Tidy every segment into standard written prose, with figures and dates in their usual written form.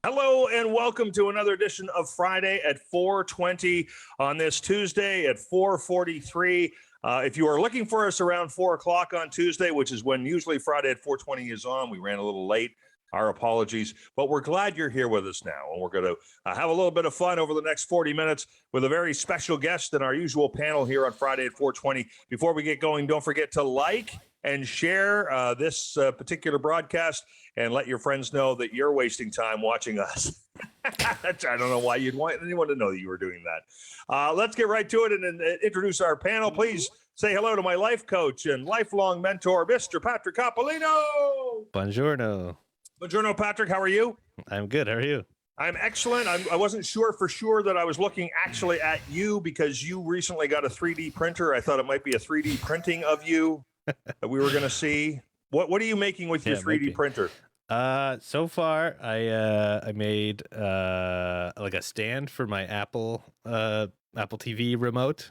Hello and welcome to another edition of Friday at 4:20 on this Tuesday at 4:43. If you are looking for us around 4 o'clock on Tuesday, which is when usually Friday at 4:20 is on, we ran a little late. Our apologies, but we're glad you're here with us now, and we're going to have a little bit of fun over the next 40 minutes with a very special guest in our usual panel here on Friday at 4:20. Before we get going, don't forget to like and share this particular broadcast and let your friends know that you're wasting time watching us. I don't know why you'd want anyone to know that you were doing that. Let's get right to it and introduce our panel. Please say hello to my life coach and lifelong mentor, Mr. Patrick Coppolino. Buongiorno. Buongiorno, Patrick. How are you? I'm good. How are you? I'm excellent. I wasn't sure for sure that I was looking actually at you because you recently got a 3D printer. I thought it might be a 3D printing of you that we were going to see. What are you making with your 3D printer? So far, I made like a stand for my Apple TV remote.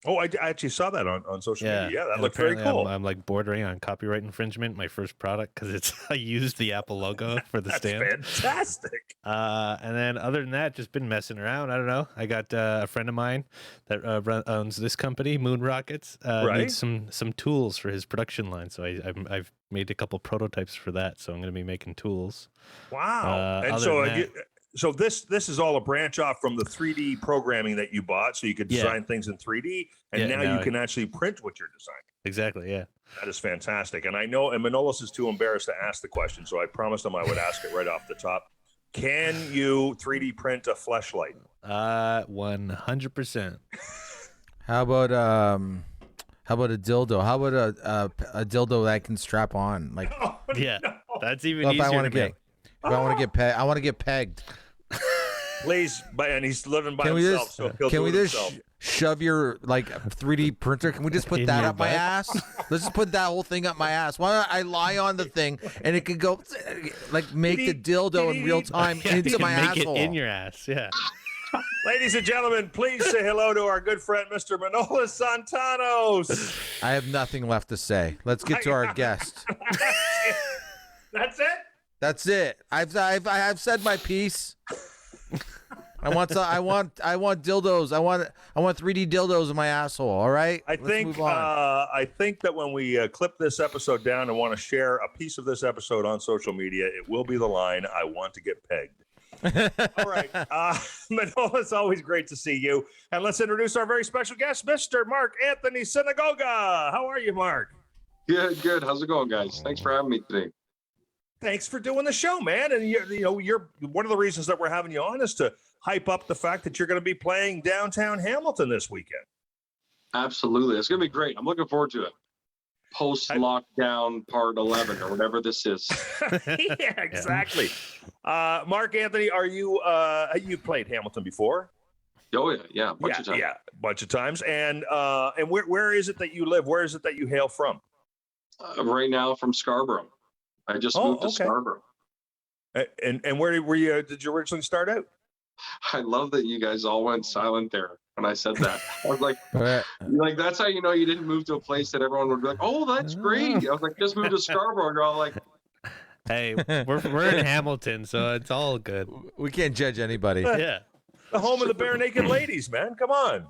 Oh, I actually saw that on social media. Yeah, that looked very cool. I'm like bordering on copyright infringement. My first product because I used the Apple logo for the stand. Fantastic. And then other than that, just been messing around. I don't know. I got a friend of mine that owns this company, Moon Rockets. Needs some tools for his production line, so I've made a couple prototypes for that. So I'm going to be making tools. Wow. And so this is all a branch off from the 3D programming that you bought, so you could design things in 3D, and now you can actually print what you're designing. Exactly, yeah. That is fantastic. And I know, and Manolis is too embarrassed to ask the question, so I promised him I would ask it right off the top. Can you 3D print a fleshlight? 100%. How about a dildo? How about a dildo that I can strap on? Like, that's even easier. If I want to get pegged. Please, and he's living by himself, so he'll do it himself. Shove your 3D printer? Can we just put that up my ass? Let's just put that whole thing up my ass. Why don't I lie on the thing and it could go make the dildo in real time into my asshole? Make it in your ass, yeah. Ladies and gentlemen, please say hello to our good friend, Mr. Manolis Zontanos. I have nothing left to say. Let's get to our guest. That's it? That's it. I've said my piece. I want dildos. I want 3D dildos in my asshole. All right. I think that when we clip this episode down and want to share a piece of this episode on social media, it will be the line, "I want to get pegged." All right. Manolis, it's always great to see you. And let's introduce our very special guest, Mr. Marc Anthony Sinagoga. How are you, Mark? Good. How's it going, guys? Thanks for having me today. Thanks for doing the show, man. And you're one of the reasons that we're having you on is to hype up the fact that you're going to be playing downtown Hamilton this weekend. Absolutely. It's going to be great. I'm looking forward to it. Post-lockdown part 11 or whatever this is. Yeah, exactly. Marc Anthony, are you you've played Hamilton before? Oh, yeah. Bunch of times. Yeah, bunch of times. And where is it that you live? Where is it that you hail from? Right now from Scarborough. I just moved to Scarborough. And where were you? Did you originally start out? I love that you guys all went silent there when I said that. I was like, that's how you know you didn't move to a place that everyone would be like, "Oh, that's great." I was like, "Just moved to Scarborough." And you're all like, "Hey, we're in Hamilton, so it's all good. We can't judge anybody." Yeah, the home of the bare naked ladies, man. Come on,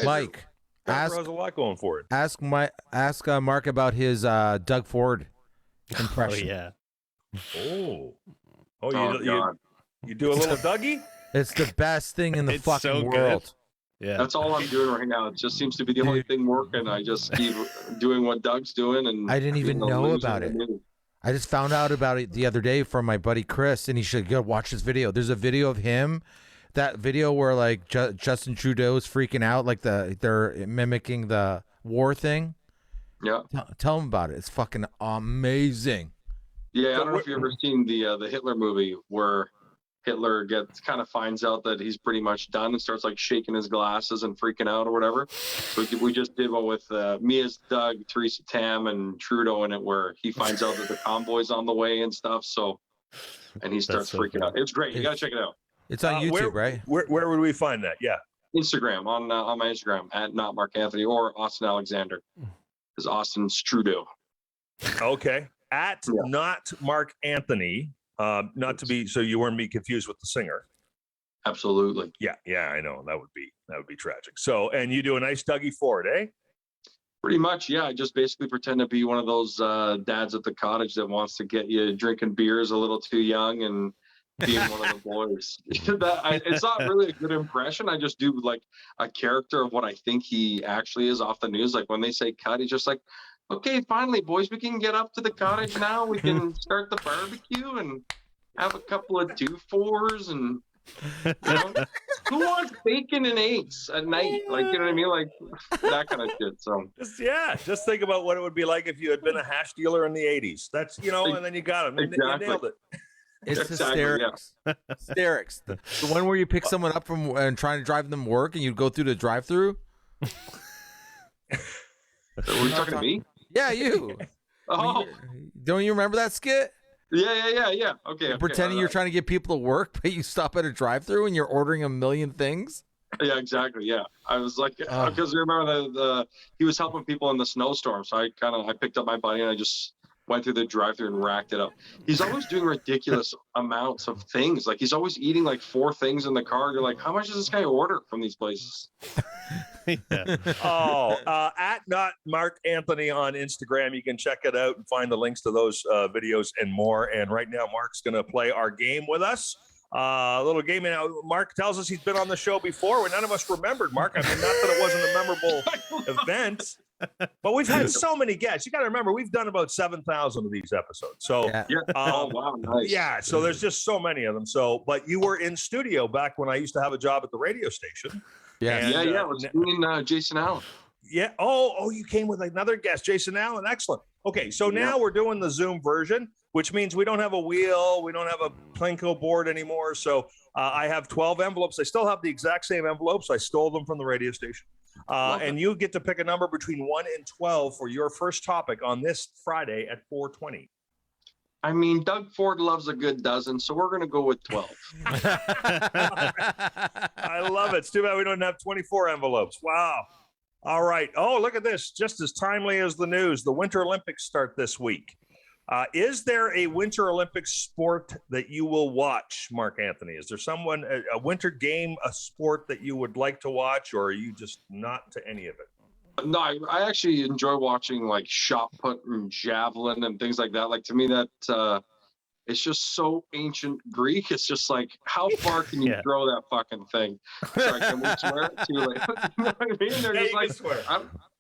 Mike. Has a lot going for it. Ask Mark about his Doug Ford impression. You do a little Dougie? It's the best thing in the fucking world. Yeah, that's all I'm doing right now. It just seems to be the only thing working. I just keep doing what Doug's doing, and I didn't even know about it. I just found out about it the other day from my buddy Chris, and he should go watch this video. There's a video of him, that video where Justin Trudeau is freaking out, they're mimicking the war thing. Yeah, tell him about it. It's fucking amazing. Yeah, I don't know if you've ever seen the Hitler movie where Hitler finds out that he's pretty much done and starts shaking his glasses and freaking out or whatever. So we just did one with me as Doug, Theresa Tam, and Trudeau in it, where he finds out that the convoy's on the way and stuff. So, and he starts freaking out. It's great. You gotta check it out. It's on YouTube, right? Where would we find that? Yeah, Instagram on my Instagram at not Marc Anthony or Austin Alexander, because Austin's Trudeau. Okay, at not Marc Anthony. Not to be so you weren't be confused with the singer. Absolutely. Yeah, I know that would be tragic. So, and you do a nice Dougie Ford, eh? Pretty much, yeah. I just basically pretend to be one of those dads at the cottage that wants to get you drinking beers a little too young and being one of the boys. It's not really a good impression. I just do like a character of what I think he actually is off the news. Like when they say cut, he's just like, okay, finally, boys, we can get up to the cottage now. We can start the barbecue and have a couple of 2-4s and, you know, who wants bacon and eggs at night? Like, you know what I mean? Like that kind of shit. So just think about what it would be like if you had been a hash dealer in the 80s. That's, you know, and then you got him. Exactly. You nailed it. It's Exactly, hysterics. Hysterics. The one where you pick someone up from and trying to drive them to work and you go through the drive-through. Were you talking to me? Yeah, you. Oh, Don't you remember that skit? yeah. Okay. Pretending you're trying to get people to work, but you stop at a drive-through and you're ordering a million things. Yeah, exactly. Yeah, I was like, because you remember the he was helping people in the snowstorm, so I picked up my buddy and I just went through the drive-through and racked it up. He's always doing ridiculous amounts of things. Like he's always eating like 4 things in the car. You're like, how much does this guy order from these places? At not Marc Anthony on Instagram. You can check it out and find the links to those videos and more. And right now, Mark's going to play our game with us. A little game. Now, Mark tells us he's been on the show before. Where none of us remembered, Mark. I mean, not that it wasn't a memorable event, but we've had so many guests. You got to remember, we've done about 7,000 of these episodes. So, Oh, wow, nice. Yeah. So there's just so many of them. So, but you were in studio back when I used to have a job at the radio station. Yeah. It was me and Jason Allen. Yeah. Oh, you came with another guest, Jason Allen. Excellent. Okay. So now we're doing the Zoom version, which means we don't have a wheel. We don't have a Plinko board anymore. So I have 12 envelopes. I still have the exact same envelopes. I stole them from the radio station. And you get to pick a number between 1 and 12 for your first topic on this Friday at 4:20. I mean, Doug Ford loves a good dozen, so we're going to go with 12. I love it. It's too bad we don't have 24 envelopes. Wow. All right. Oh, look at this. Just as timely as the news. The Winter Olympics start this week. Is there a Winter Olympics sport that you will watch, Marc Anthony? Is there someone, a winter game, a sport that you would like to watch, or are you just not to any of it? No, I actually enjoy watching like shot put and javelin and things like that. Like to me, that it's just so ancient Greek. It's just like, how far can you throw that fucking thing? Sorry, can we swear? Too late. You know what I mean? They're just like, swear.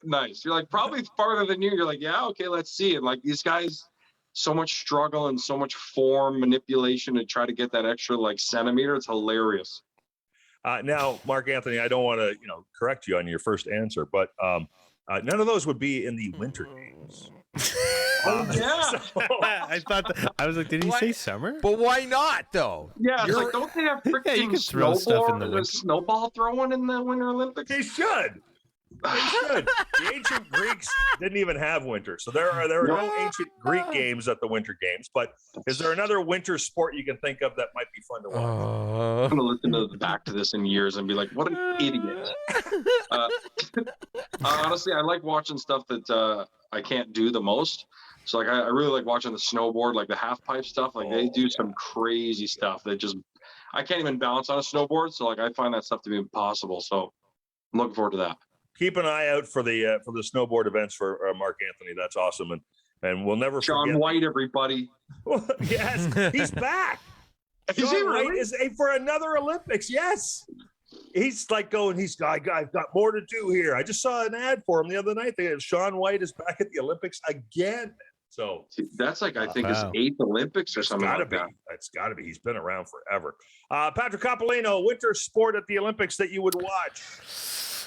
Nice. You're like probably farther than you. You're like, yeah, okay, let's see. And like these guys, so much struggle and so much form manipulation to try to get that extra like centimeter. It's hilarious. Now, Marc Anthony, I don't want to, correct you on your first answer, but none of those would be in the Winter Games. I was like, did he say summer? But why not, though? Yeah, it's like, don't they have freaking you can throw stuff in the winter. snowball throwing in the Winter Olympics? They should. They should. The ancient Greeks didn't even have winter, so there are no ancient Greek games at the Winter Games. But is there another winter sport you can think of that might be fun to watch? I'm gonna listen back to this in years and be like, "What an idiot!" Honestly, I like watching stuff that I can't do the most. So, like, I really like watching the snowboard, like the half pipe stuff. Like, they do some crazy stuff that just I can't even balance on a snowboard. So, like, I find that stuff to be impossible. So, I'm looking forward to that. Keep an eye out for the snowboard events for Marc Anthony. That's awesome, and we'll never Shaun forget. White, everybody. Yes, he's back. Is he really? White is for another Olympics. Yes, he's like going. I've got more to do here. I just saw an ad for him the other night. Shaun White is back at the Olympics again. So that's like I think his 8th Olympics or something like that. It's got to be. He's been around forever. Patrick Coppolino, winter sport at the Olympics that you would watch.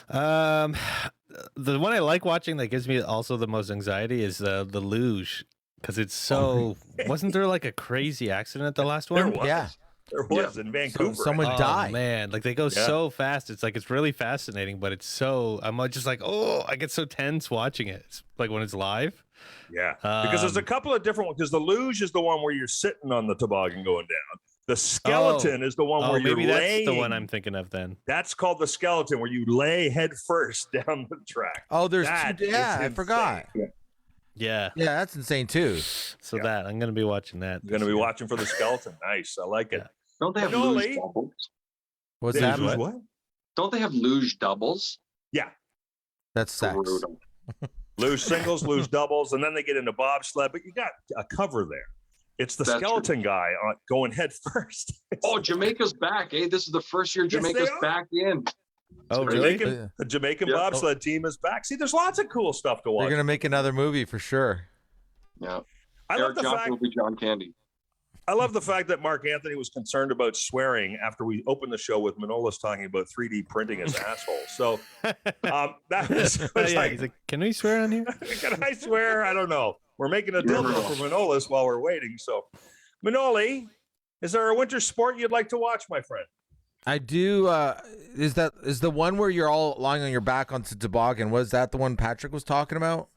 The one I like watching that gives me also the most anxiety is the luge, because it's so. Wasn't there like a crazy accident at the last one? There was. Yeah, there was in Vancouver. Someone died. Man, like they go so fast. It's like it's really fascinating, but it's so. I'm just like, I get so tense watching it. It's like when it's live. Yeah, because there's a couple of different ones. Because the luge is the one where you're sitting on the toboggan going down. The skeleton is the one where you're laying. Maybe that's the one I'm thinking of then. That's called the skeleton, where you lay head first down the track. Oh, there's two. Yeah, I forgot. Yeah. Yeah, that's insane too. So that I'm gonna be watching that. You're going to be watching for the skeleton. Nice. I like it. Yeah. Don't they have Manoli. luge doubles? What's They that? lose what? Don't they have luge doubles? Yeah. That's sex. Brutal. Lose singles, lose doubles, and then they get into bobsled, but you got a cover there. It's the That's skeleton guy going head first. Oh, Jamaica's back, eh? This is the first year Yes, they Jamaica's are. back in. Oh, really? The Jamaican Yeah. bobsled team is back. See, there's lots of cool stuff to watch. They're gonna make another movie for sure. Yeah. I love Eric the Johnson fact will be John Candy. I love the fact that Marc Anthony was concerned about swearing after we opened the show with Manolis talking about 3D printing his asshole. So that was Yeah, like, he's like, can we swear on here? can I swear? I don't know. We're making a dildo for Manolis while we're waiting. So, Manoli, is there a winter sport you'd like to watch, my friend? I do. Is the one where you're all lying on your back on the toboggan? Was that the one Patrick was talking about?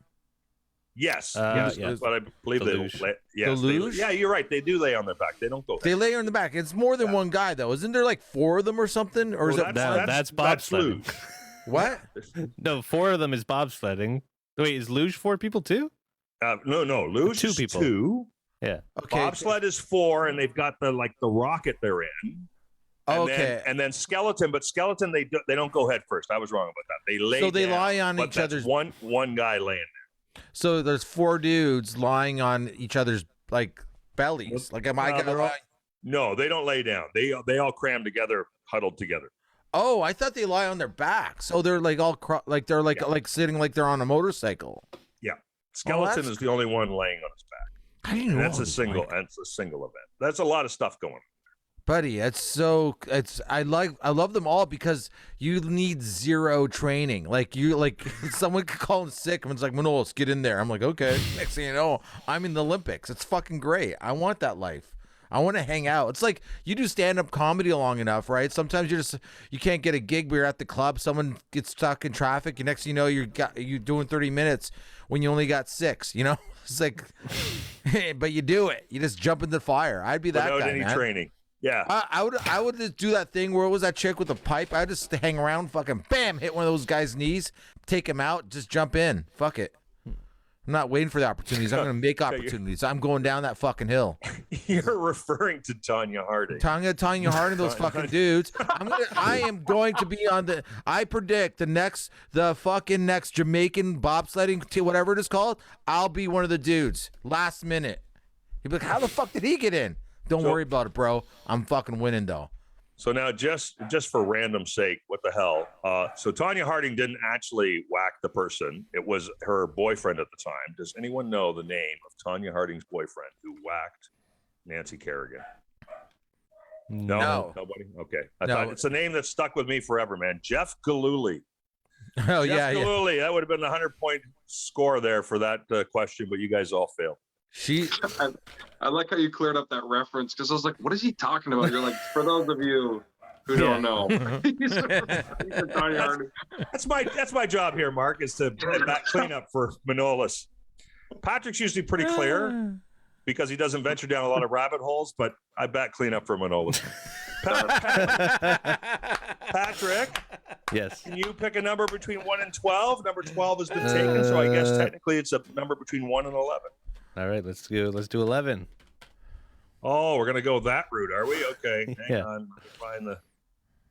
Yes. Yeah. Yes. But I believe The they luge? yes, The they- luge? yeah, you're right. They do lay on their back. They don't go. They lay on the back. It's more than one guy though. Isn't there like 4 of them or something? Or is Well, it that's bobsledding. luge. what? No, 4 of them is bobsledding. Wait, is luge 4 people too? No. Luge 2 is people. 2. Yeah. Okay. Bobsled is 4, and they've got the rocket they're in. And Okay. then skeleton, but skeleton they don't go head first. I was wrong about that. They lay. So they down, lie on but each that's other's. one guy laying. So there's 4 dudes lying on each other's like bellies. Like am I they're gonna all- lie? No, they don't lay down. They all cram together, huddled together. Oh, I thought they lie on their backs. So they're like all like they're like sitting like they're on a motorcycle. Skeleton that's- is the only one laying on his back. I didn't know. That's a this, single. Mike. That's a single event. That's a lot of stuff going on. Buddy, I love them all because you need 0 training. Like someone could call in sick and it's like, Manolis, get in there. I'm like, okay. Next thing you know, I'm in the Olympics. It's fucking great. I want that life. I want to hang out. It's like you do stand-up comedy long enough, right? Sometimes you can't get a gig, but you're at the club. Someone gets stuck in traffic, and next thing you know, you're doing 30 minutes when you only got 6. You know, it's like, but you do it. You just jump in the fire. I'd be that Without guy, any man. training. Yeah. I would just do that thing where was that chick with the pipe? I'd just hang around, fucking bam, hit one of those guys' knees, take him out, just jump in. Fuck it. I'm not waiting for the opportunities. I'm gonna make opportunities. I'm going down that fucking hill. You're referring to Tanya Harding. Tanya Harding, those fucking dudes. I am going to be on the. I predict the fucking next Jamaican bobsledding team, whatever it is called. I'll be one of the dudes. Last minute. He'd be like, "How the fuck did he get in?" Don't worry about it, bro. I'm fucking winning though. So now, just for random sake, what the hell? So Tanya Harding didn't actually whack the person. It was her boyfriend at the time. Does anyone know the name of Tanya Harding's boyfriend who whacked Nancy Kerrigan? No. Nobody? Okay. I No. thought it's a name that stuck with me forever, man. Jeff Gillooly. Oh yeah, Jeff yeah. Gillooly. That would have been a 100-point score there for that question, but you guys all failed. She. I like how you cleared up that reference because I was like, what is he talking about? You're like, for those of you who don't know. He's a Tanya Harding. That's my job here, Mark, is to back clean up for Manolis. Patrick's usually pretty clear because he doesn't venture down a lot of rabbit holes, but I back clean up for Manolis. Patrick, Yes. can you pick a number between 1 and 12? Number 12 has been taken, so I guess technically it's a number between 1 and 11. All right, let's do 11. Oh, we're gonna go that route, are we? Okay, hang Yeah. on. Let me find the.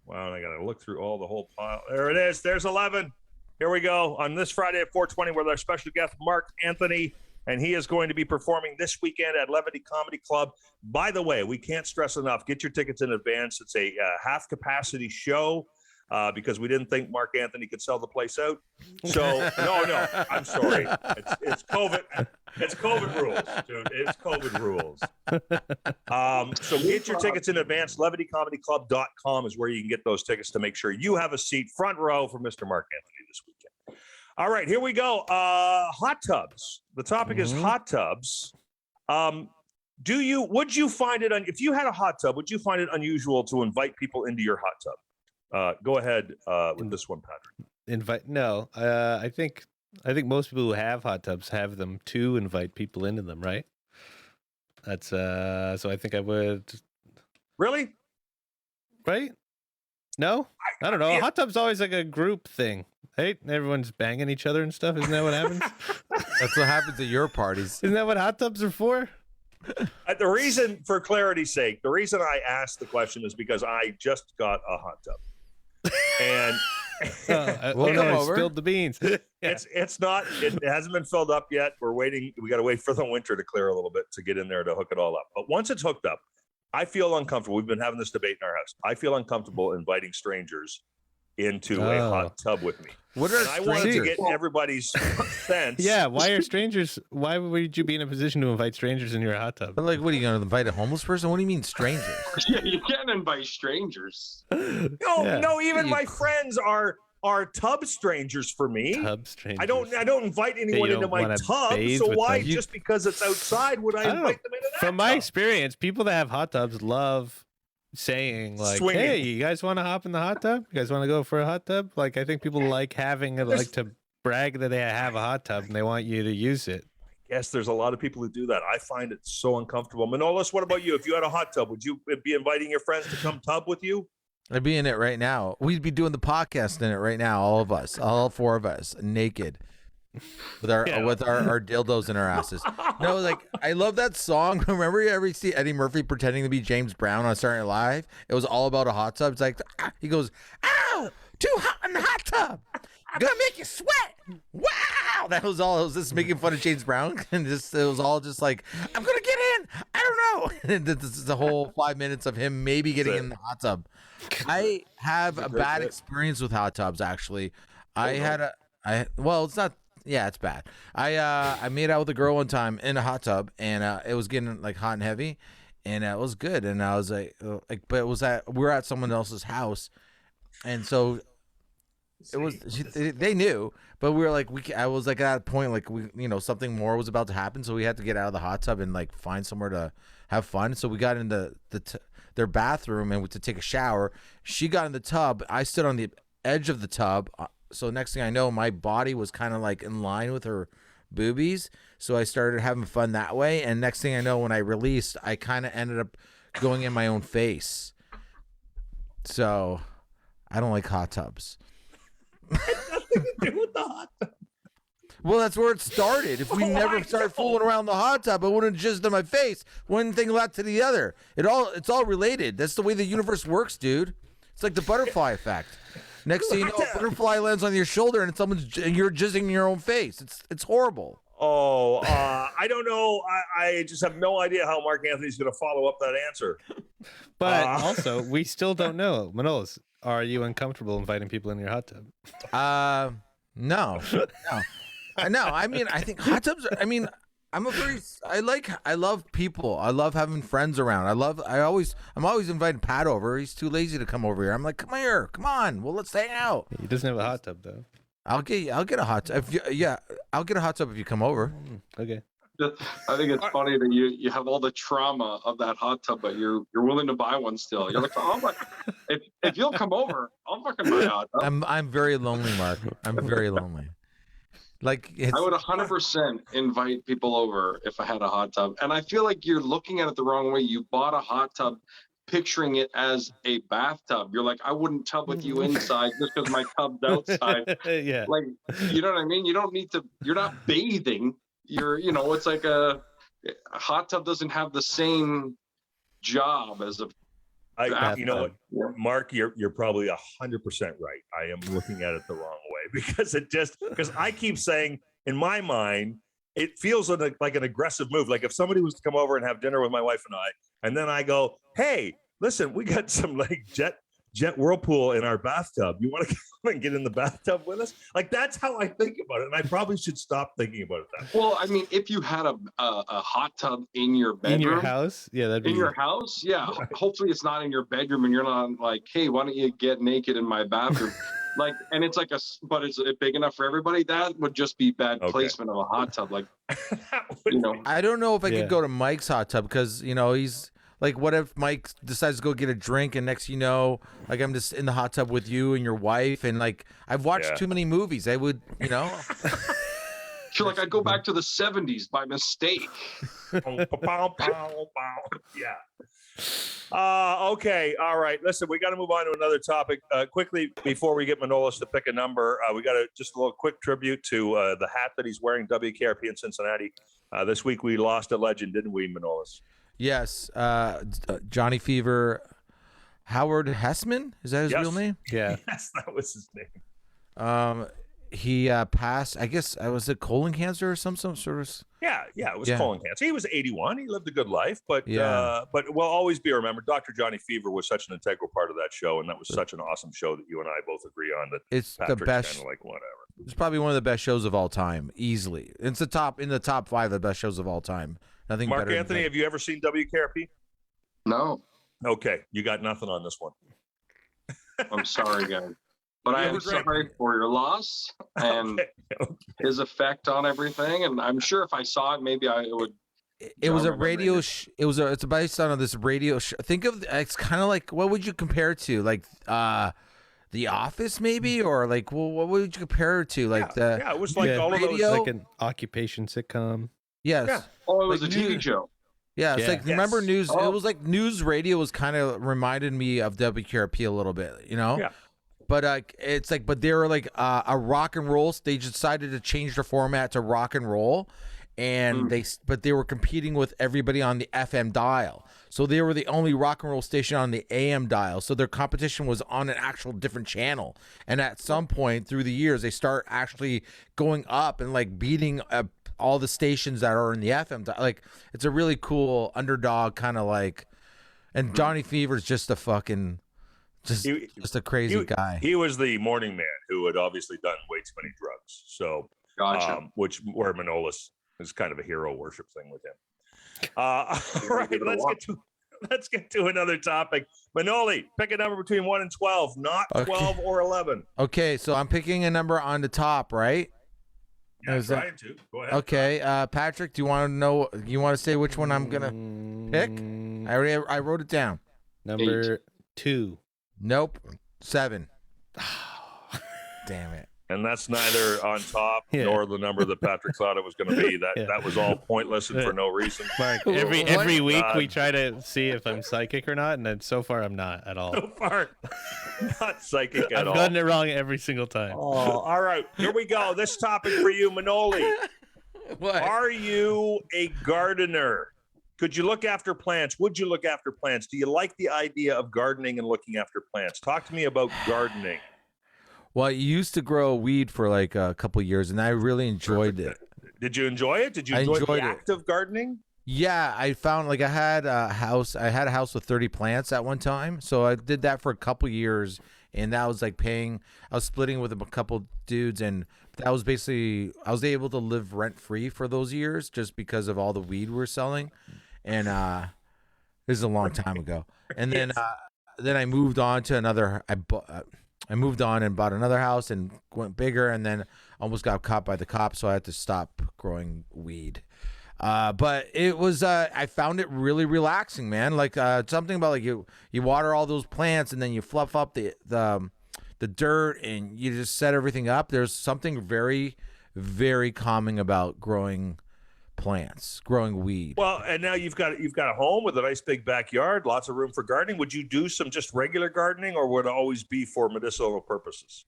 Wow, I gotta look through all the whole pile. There it is. There's 11. Here we go on this Friday at 4:20 with our special guest Marc Anthony, and he is going to be performing this weekend at Levity Comedy Club. By the way, we can't stress enough: get your tickets in advance. It's a half-capacity show. Because we didn't think Marc Anthony could sell the place out. So no, I'm sorry. It's COVID. It's COVID rules, dude. It's COVID rules. So get your tickets in advance. LevityComedyClub.com is where you can get those tickets to make sure you have a seat front row for Mr. Marc Anthony this weekend. All right, here we go. Hot tubs. The topic is hot tubs. Would you find it if you had a hot tub? Would you find it unusual to invite people into your hot tub? Go ahead with this one, Patrick. No. I think most people who have hot tubs have them to invite people into them, right? That's so I think I would. Really? Right? No? I don't know. Yeah. A hot tub's always like a group thing. Hey, everyone's banging each other and stuff. Isn't that what happens? That's what happens at your parties. Isn't that what hot tubs are for? The reason, for clarity's sake, the reason I asked the question is because I just got a hot tub, and We'll come I over. spilled the beans. Yeah. it hasn't been filled up yet. We're waiting. We got to wait for the winter to clear a little bit to get in there to hook it all up. But once it's hooked up, I feel uncomfortable. We've been having this debate in our house. I feel uncomfortable inviting strangers into a hot tub with me. What are And I wanted to strangers? get everybody's sense. Yeah, why are strangers? Why would you be in a position to invite strangers into your hot tub? But like, what are you going to invite a homeless person? What do you mean strangers? Yeah, you can't invite strangers. No, even my friends are tub strangers for me. Tub strangers. I don't invite anyone you into don't my wanna tub. bathe So with why, them? just because it's outside, would I don't know. invite them into that? From my tub? experience, people that have hot tubs love saying like, Swinging. "Hey, you guys want to hop in the hot tub? You guys want to go for a hot tub?" Like, I think people like having it, like to brag that they have a hot tub and they want you to use it. Yes, there's a lot of people who do that. I find it so uncomfortable. Manolis, what about you? If you had a hot tub, would you be inviting your friends to come tub with you? I'd be in it right now. We'd be doing the podcast in it right now, all of us, all four of us, naked, with our dildos in our asses. No, like I love that song. Remember, you ever see Eddie Murphy pretending to be James Brown on Saturday Night Live? It was all about a hot tub. It's like he goes, "Ow, too hot in the hot tub. Gonna make you sweat." Wow, that was all. It was just making fun of James Brown, and it was all just like, "I'm gonna get in. I don't know." And this is the whole 5 minutes of him maybe getting in the hot tub. I have a bad experience with hot tubs. Actually, it's not. Yeah, it's bad. I made out with a girl one time in a hot tub, and it was getting like hot and heavy, and it was good. And I was like, but it was we were at someone else's house, and so it was. They knew, but we were like, I was like at that point, like something more was about to happen, so we had to get out of the hot tub and like find somewhere to have fun. So we got into their bathroom and to take a shower. She got in the tub. I stood on the edge of the tub. So next thing I know, my body was kind of like in line with her boobies. So I started having fun that way. And next thing I know, when I released, I kind of ended up going in my own face. So I don't like hot tubs. Nothing to do with the hot tub. Well, that's where it started. If we never started fooling around the hot tub, I wouldn't just in my face. One thing led to the other. It's all related. That's the way the universe works, dude. It's like the butterfly effect. Next thing you know, a butterfly lands on your shoulder and you're jizzing in your own face. It's horrible. Oh, I don't know. I just have no idea how Marc Anthony's going to follow up that answer. But also, we still don't know. Manolis, are you uncomfortable inviting people in your hot tub? No. No, I mean, I think hot tubs are, I mean, I love people. I love having friends around. I'm always inviting Pat over. He's too lazy to come over here. I'm like, come here, come on. Well, let's hang out. He doesn't have a hot tub though. I'll get a hot tub. I'll get a hot tub if you come over. Okay. I think it's funny that you have all the trauma of that hot tub, but you're willing to buy one still. You're like, oh, if you'll come over, I'll fucking buy a hot tub. I'm very lonely, Mark. I'm very lonely. Like I would 100% invite people over if I had a hot tub. And I feel like you're looking at it the wrong way. You bought a hot tub picturing it as a bathtub. You're like, I wouldn't tub with you inside just because my tub's outside. Yeah. Like, you know what I mean? You don't need to, you're not bathing. It's like a hot tub doesn't have the same job as a You know what, Mark, you're probably 100% right. I am looking at it the wrong way because I keep saying in my mind, it feels like an aggressive move. Like if somebody was to come over and have dinner with my wife and I, and then I go, hey, listen, we got some like jet whirlpool in our bathtub. You want to come and get in the bathtub with us? Like that's how I think about it. And I probably should stop thinking about it that way. Well, I mean, if you had a hot tub in your bedroom, in your house, yeah, that'd be in your house, yeah. Right. Hopefully, it's not in your bedroom, and you're not like, hey, why don't you get naked in my bathroom? Like, and it's like but is it big enough for everybody? That would just be bad placement of a hot tub. Like, I don't know if I could go to Mike's hot tub because he's. Like, what if Mike decides to go get a drink and next you know, like I'm just in the hot tub with you and your wife and like I've watched too many movies. I would, Sure, like I'd go back to the 70s by mistake. Yeah. Okay. All right. Listen, we got to move on to another topic quickly before we get Manolis to pick a number. We got just a little quick tribute to the hat that he's wearing, WKRP in Cincinnati. This week we lost a legend, didn't we, Manolis? Yes. Johnny Fever. Howard Hessman? Is that his real name? Yeah. Yes, that was his name. He passed, I guess, was it colon cancer or some sort of... Yeah, it was colon cancer. He was 81. He lived a good life, but will always be remembered. Dr. Johnny Fever was such an integral part of that show, and that was such an awesome show that you and I both agree on. That it's Patrick's the best. Kind of like whatever. It's probably one of the best shows of all time, easily. It's in the top 5 of the best shows of all time. Nothing. Marc better Anthony, have you ever seen WKRP? No. Okay, you got nothing on this one. I'm sorry, guys. But I am sorry for your loss and his effect on everything. And I'm sure if I saw it, maybe I would. It was a radio. It's based on this radio. Think of it's kind of like, what would you compare it to? Like The Office, maybe, or like, well, what would you compare it to? Like it was like all radio? of those, like an occupation sitcom. Yes. Yeah. Oh, it was like a TV show. Yeah, it's like remember news. Oh. It was like news radio was kind of reminded me of WKRP a little bit, you know. Yeah. But it's like, but they were like a rock and roll. They decided to change the format to rock and roll, and they were competing with everybody on the FM dial. So they were the only rock and roll station on the AM dial. So their competition was on an actual different channel. And at some point through the years, they start actually going up and like beating all the stations that are in the FM dial. Like, it's a really cool underdog kind of like. And Johnny Fever's just a fucking. Just a crazy guy. He was the morning man who had obviously done way too many drugs. So, Gotcha. where Manolis is kind of a hero worship thing with him. All right, let's get to another topic. Manoli, pick a number between 1 and 12, not 12 or 11. Okay, so I'm picking a number on the top, right? Yeah, trying to. Go ahead. Okay, Patrick, do you want to know? You want to say which one I'm gonna pick? I wrote it down. Number 2. Nope. 7. Damn it. And that's neither on top nor the number that Patrick thought it was going to be. That was all pointless and for no reason. Mark, every week we try to see if I'm psychic or not, and then so far I'm not at all. So far, not psychic at all. I've gotten it wrong every single time. Oh, all right. Here we go. This topic for you, Manoli. What? Are you a gardener? Could you look after plants? Would you look after plants? Do you like the idea of gardening and looking after plants? Talk to me about gardening. Well, I used to grow weed for like a couple of years, and I really enjoyed it. Did you enjoy it? Did you enjoy the act of gardening? Yeah, I found like I had a house with 30 plants at one time. So I did that for a couple of years, and that was like I was splitting with a couple dudes, and that was basically, I was able to live rent free for those years just because of all the weed we're selling. And this is a long time ago. And then I moved on to another. I moved on and bought another house and went bigger, and then almost got caught by the cops, so I had to stop growing weed. But it was I found it really relaxing, man. Like something about like you water all those plants, and then you fluff up the dirt, and you just set everything up. There's something very, very calming about growing plants, growing weed. Well, and now you've got a home with a nice big backyard, lots of room for gardening. Would you do some just regular gardening, or would it always be for medicinal purposes?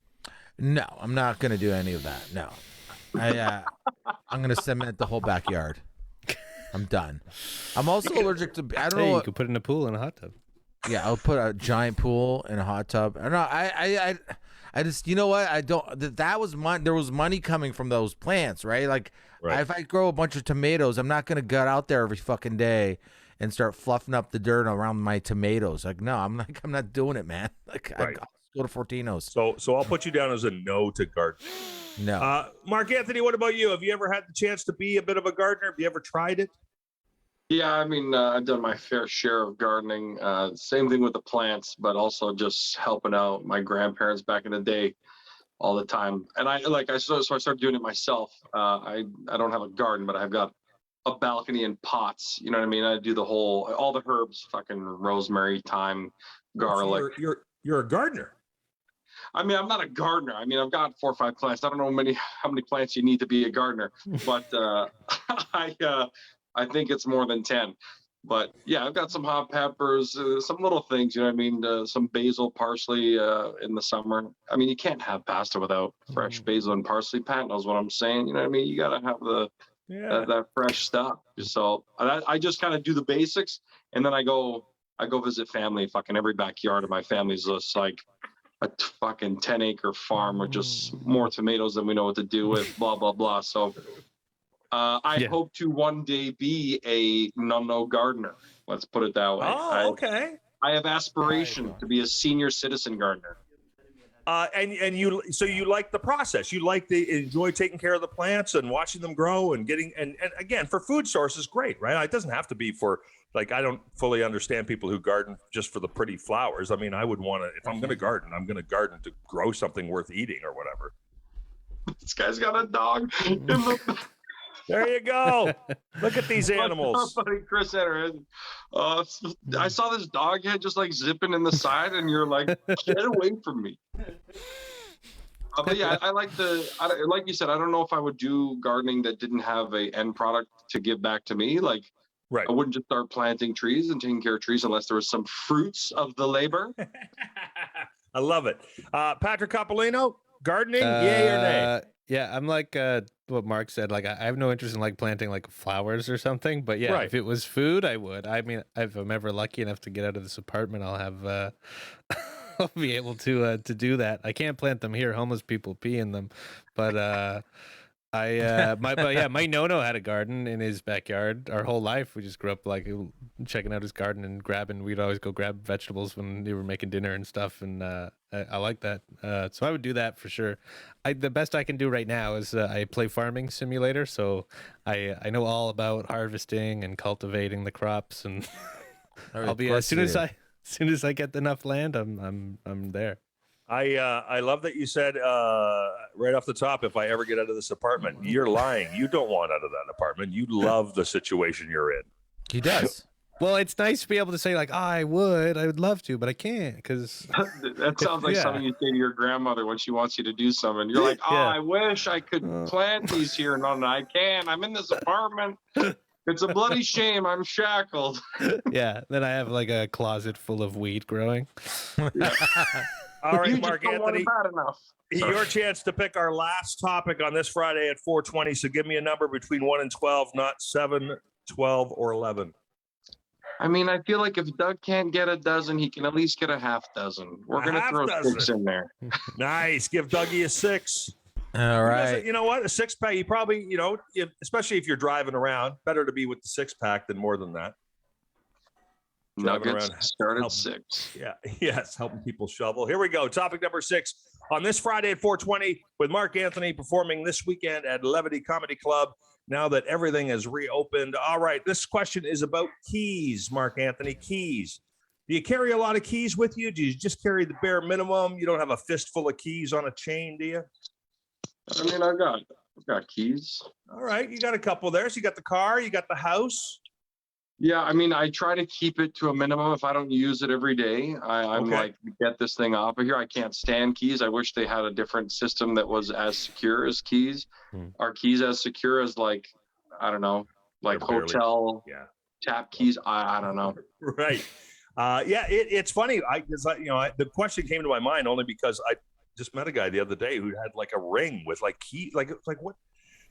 No, I'm not going to do any of that. No. I'm going to cement the whole backyard. I'm done. I'm also allergic to, I don't know. You could put in a pool and a hot tub. Yeah, I'll put a giant pool and a hot tub. I don't know. I just, you know what? I don't, that was there was money coming from those plants, right? Like, if I grow a bunch of tomatoes, I'm not going to get out there every fucking day and start fluffing up the dirt around my tomatoes. Like, no, I'm not doing it, man. Like, I'll go to Fortino's. So I'll put you down as a no to gardening. No. Marc Anthony, what about you? Have you ever had the chance to be a bit of a gardener? Have you ever tried it? Yeah, I mean, I've done my fair share of gardening. Same thing with the plants, but also just helping out my grandparents back in the day all the time. And I started doing it myself. I don't have a garden, but I've got a balcony and pots. You know what I mean? I do all the herbs, fucking rosemary, thyme, garlic. So you're a gardener. I mean, I'm not a gardener. I mean, I've got 4 or 5 plants. I don't know how many plants you need to be a gardener, but I think it's more than 10. But yeah, I've got some hot peppers, some little things, you know what I mean? Some basil, parsley in the summer. I mean, you can't have pasta without fresh basil and parsley. Pat knows what I'm saying. You know what I mean? You got to have that fresh stuff. So I just kind of do the basics, and then I go visit family. Fucking every backyard of my family's just like a fucking 10-acre farm with just more tomatoes than we know what to do with. Blah blah blah. So I hope to one day be a no gardener. Let's put it that way. Oh, okay. I have aspiration to be a senior citizen gardener. And you like the process. You enjoy taking care of the plants and watching them grow and getting and again, for food sources, great, right? It doesn't have to be for, like, I don't fully understand people who garden just for the pretty flowers. I mean, I would want to, if I'm going to garden, I'm going to garden to grow something worth eating or whatever. This guy's got a dog in the There you go. Look at these animals. Buddy, Chris Henry. I saw this dog head just like zipping in the side, and you're like, get away from me. But yeah, I like you said, I don't know if I would do gardening that didn't have a end product to give back to me. Like, right. I wouldn't just start planting trees and taking care of trees unless there was some fruits of the labor. I love it. Patrick Coppolino, gardening, yay or nay? Yeah, I'm like what Mark said. Like, I have no interest in like planting like flowers or something. But yeah, if it was food, I would. I mean, if I'm ever lucky enough to get out of this apartment, I'll have I'll be able to do that. I can't plant them here. Homeless people pee in them, but my Nono had a garden in his backyard our whole life. We just grew up like checking out his garden and grabbing. We'd always go grab vegetables when they were making dinner and stuff. And I like that. So I would do that for sure. The best I can do right now is I play farming simulator. So I know all about harvesting and cultivating the crops, and I'll be as soon as I get enough land, I'm there. I love that you said right off the top, if I ever get out of this apartment. You're lying. You don't want out of that apartment. You love the situation you're in. He does. Well, it's nice to be able to say like, I would love to, but I can't because that sounds like something you say to your grandmother when she wants you to do something. You're like, I wish I could plant these here. No, I can't. I'm in this apartment. It's a bloody shame. I'm shackled. Yeah. Then I have like a closet full of weed growing. Yeah. All right, you Marc Anthony, your chance to pick our last topic on this Friday at 4:20. So give me a number between 1 and 12, not 7, 12, or 11. I mean, I feel like if Doug can't get a dozen, he can at least get a half dozen. We're going to throw 6 in there. Nice. Give Dougie a 6. All right. You know what? A 6-pack, you probably, especially if you're driving around, better to be with the 6-pack than more than that. Nuggets started 6. Yeah. Yes. Helping people shovel. Here we go. Topic number 6 on this Friday at 4:20 with Marc Anthony performing this weekend at Levity Comedy Club. Now that everything is reopened. All right. This question is about keys, Marc Anthony. Keys. Do you carry a lot of keys with you? Do you just carry the bare minimum? You don't have a fistful of keys on a chain, do you? I mean, I've got keys. All right. You got a couple there. So you got the car, you got the house. Yeah, I mean, I try to keep it to a minimum. If I don't use it every day, I'm like, get this thing off of here. I can't stand keys. I wish they had a different system that was as secure as keys. Are keys as secure as like, I don't know, like hotel tap keys? I don't know. Right. It's funny. The question came to my mind only because I just met a guy the other day who had like a ring with like key, like what?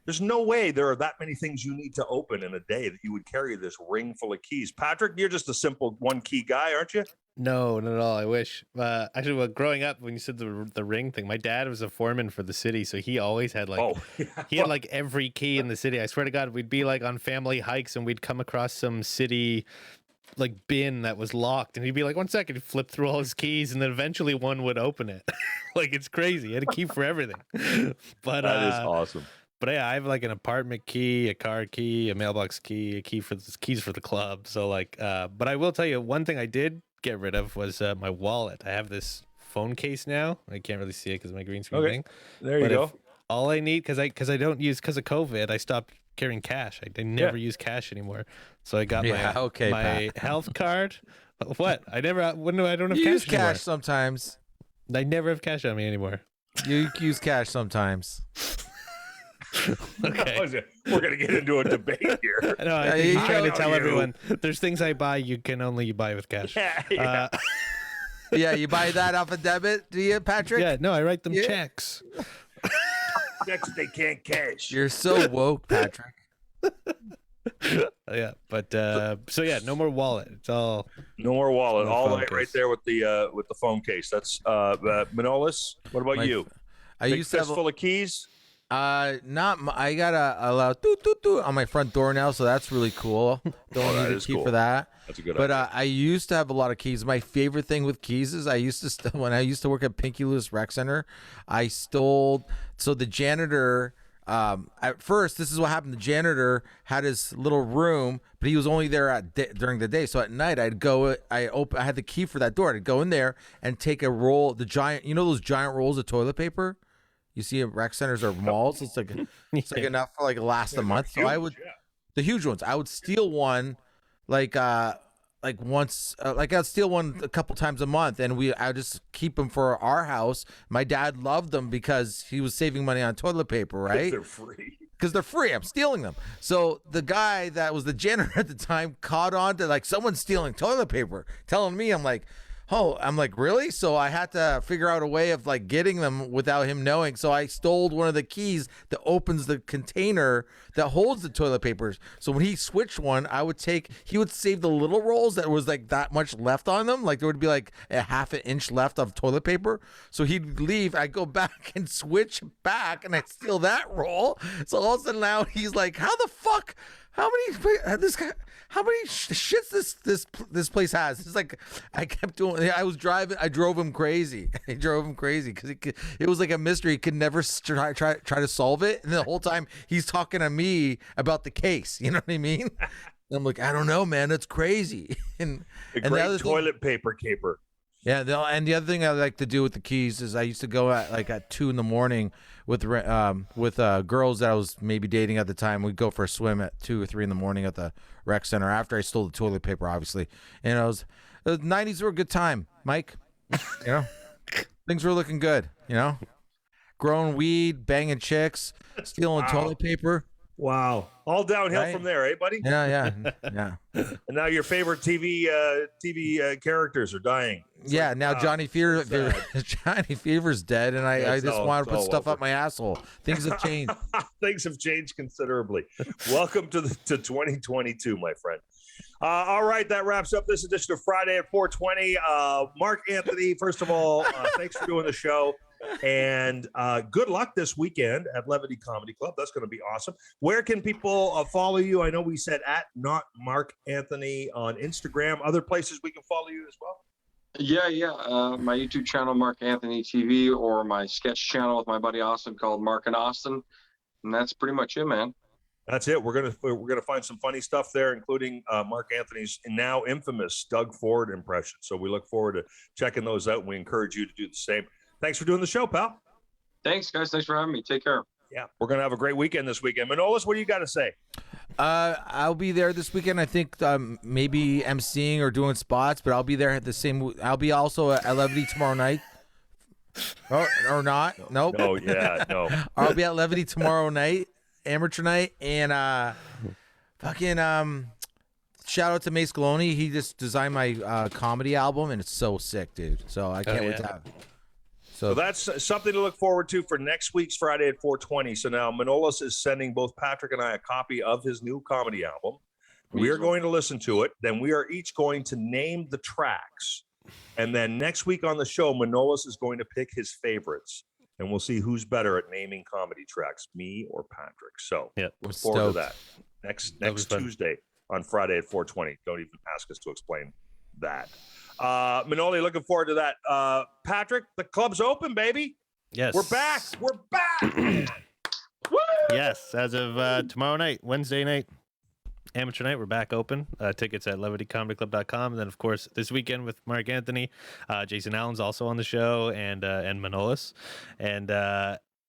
There's no way there are that many things you need to open in a day that you would carry this ring full of keys. Patrick, you're just a simple one key guy, aren't you? No, not at all. I wish. Actually, growing up, when you said the ring thing, my dad was a foreman for the city, so he always had like he had like every key in the city. I swear to God, we'd be like on family hikes and we'd come across some city like bin that was locked, and he'd be like, 1 second, he'd flip through all his keys, and then eventually one would open it. Like, it's crazy. He had a key for everything. But that is awesome. But yeah, I have like an apartment key, a car key, a mailbox key, a key for keys for the club. So like, but I will tell you one thing I did get rid of was my wallet. I have this phone case now. I can't really see it because of my green screen thing. There you go. All I need, because I don't use, because of COVID, I stopped carrying cash. I never use cash anymore. So I got my health card. What? I don't have you cash use anymore. Cash sometimes. I never have cash on me anymore. You use cash sometimes. Okay. We're gonna get into a debate here. No, I think he's trying to tell you. everyone there's things I buy you can only buy with cash. Yeah. Yeah, you buy that off a debit, do you, Patrick? Yeah, no, I write them checks. Checks they can't cash. You're so woke, Patrick. Yeah, but so yeah, no more wallet. It's all No more wallet. No All phone right, right case. there with the phone case. That's Manolis. What about you? I Big used to have fistful of keys. I got a loud toot toot toot on my front door now, so that's really cool. Don't that need a is key cool. for that. That's a good But idea. I used to have a lot of keys. My favorite thing with keys is I used to when I used to work at Pinky Lewis Rec Center, I stole. So the janitor. At first, this is what happened. The janitor had his little room, but he was only there during the day. So at night, I had the key for that door. I'd go in there and take a roll, those giant rolls of toilet paper you see at rec centers or malls. It's like enough for like last a month. So the huge ones. I would steal one, like once, I'd steal one a couple times a month, and I just keep them for our house. My dad loved them because he was saving money on toilet paper, right? They're free. Because they're free. I'm stealing them. So the guy that was the janitor at the time caught on to like someone's stealing toilet paper, telling me. I'm like, really? So I had to figure out a way of like getting them without him knowing. So I stole one of the keys that opens the container that holds the toilet papers. So when he switched one, he would save the little rolls that was like that much left on them. Like there would be like a half an inch left of toilet paper. So he'd leave. I go back and switch back and I steal that roll. So all of a sudden now he's like, how the fuck? How many shits this place has? It's like I kept doing. I drove him crazy. I drove him crazy because it was like a mystery. He could never try to solve it, and the whole time he's talking to me about the case. You know what I mean? And I'm like, I don't know, man. That's crazy. And The great toilet paper caper. Yeah, and the other thing I like to do with the keys is I used to go at 2 a.m. with girls that I was maybe dating at the time. We'd go for a swim at 2 or 3 a.m. at the rec center after I stole the toilet paper, obviously. And the 90s were a good time, Mike. Things were looking good. Growing weed, banging chicks, stealing toilet paper. Wow. All downhill from there, eh, buddy? Yeah. And now your favorite TV characters are dying. Yeah, now Johnny Fever's dead, and I just want to put stuff up my asshole. Things have changed. Things have changed considerably. Welcome to 2022, my friend. All right, that wraps up this edition of Friday at 420. Marc Anthony, first of all, thanks for doing the show. And good luck this weekend at Levity Comedy Club. That's going to be awesome. Where can people follow you? I know we said at not Marc Anthony on Instagram. Other places we can follow you as well? Yeah. My YouTube channel, Marc Anthony TV, or my sketch channel with my buddy Austin called Marc and Austin. And that's pretty much it, man. That's it. We're gonna find some funny stuff there, including Marc Anthony's now infamous Doug Ford impression. So we look forward to checking those out, and we encourage you to do the same. Thanks for doing the show, pal. Thanks, guys. Thanks for having me. Take care. Yeah, we're gonna have a great weekend this weekend. Manolis, what do you got to say? I'll be there this weekend. I think maybe emceeing or doing spots, but I'll be there at the same. I'll be also at Levity tomorrow night. Or not? Nope. Oh yeah, no. I'll be at Levity tomorrow night, amateur night, and fucking shout out to Mace Galone. He just designed my comedy album, and it's so sick, dude. So I can't wait to have it. So that's something to look forward to for next week's Friday at 420. So now Manolis is sending both Patrick and I a copy of his new comedy album. We are going to listen to it. Then we are each going to name the tracks. And then next week on the show, Manolis is going to pick his favorites. And we'll see who's better at naming comedy tracks, me or Patrick. So look forward to that. Next Tuesday on Friday at 420. Don't even ask us to explain that. Manoli, looking forward to that. Patrick, the club's open, baby. Yes. We're back. Woo! Yes, as of tomorrow night, Wednesday night, amateur night, we're back open. Tickets at levitycomedyclub.com. And then, of course, this weekend with Marc Anthony, Jason Allen's also on the show, and Manolis. And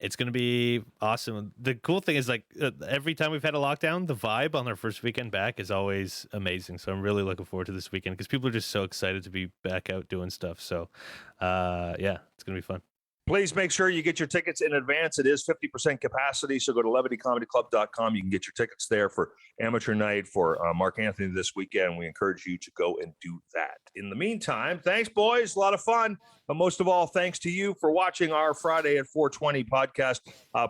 it's going to be awesome. The cool thing is, like, every time we've had a lockdown, the vibe on our first weekend back is always amazing. So I'm really looking forward to this weekend because people are just so excited to be back out doing stuff. So, yeah, it's going to be fun. Please make sure you get your tickets in advance. It is 50% capacity, so go to levitycomedyclub.com. You can get your tickets there for Amateur Night for Marc Anthony this weekend. We encourage you to go and do that. In the meantime, thanks, boys. A lot of fun. But most of all, thanks to you for watching our Friday at 420 podcast.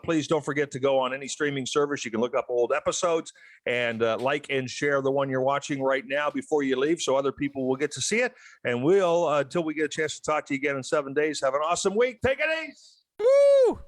Please don't forget to go on any streaming service. You can look up old episodes and like and share the one you're watching right now before you leave so other people will get to see it. And we'll, until we get a chance to talk to you again in 7 days, have an awesome week. Take it easy. Woo!